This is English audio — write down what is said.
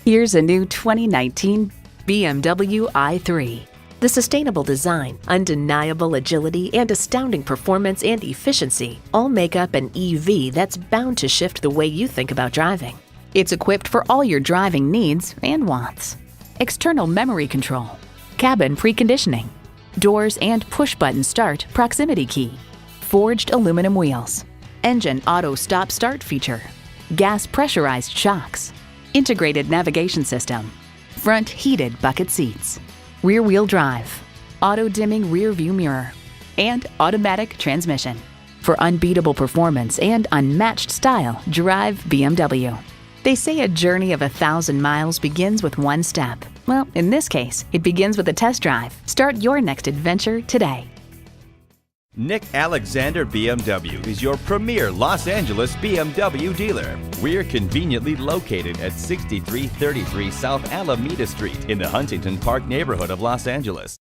Here's a new 2019 BMW i3. The sustainable design, undeniable agility, and astounding performance and efficiency all make up an EV that's bound to shift the way you think about driving. It's equipped for all your driving needs and wants. External memory control, cabin preconditioning, doors and push-button start proximity key, forged aluminum wheels, engine auto stop-start feature, gas pressurized shocks, integrated navigation system, front heated bucket seats, rear-wheel drive, auto-dimming rear-view mirror, and automatic transmission. For unbeatable performance and unmatched style, drive BMW. They say a journey of 1,000 miles begins with one step. Well, in this case, it begins with a test drive. Start your next adventure today. Nick Alexander BMW is your premier Los Angeles BMW dealer. We're conveniently located at 6333 South Alameda Street in the Huntington Park neighborhood of Los Angeles.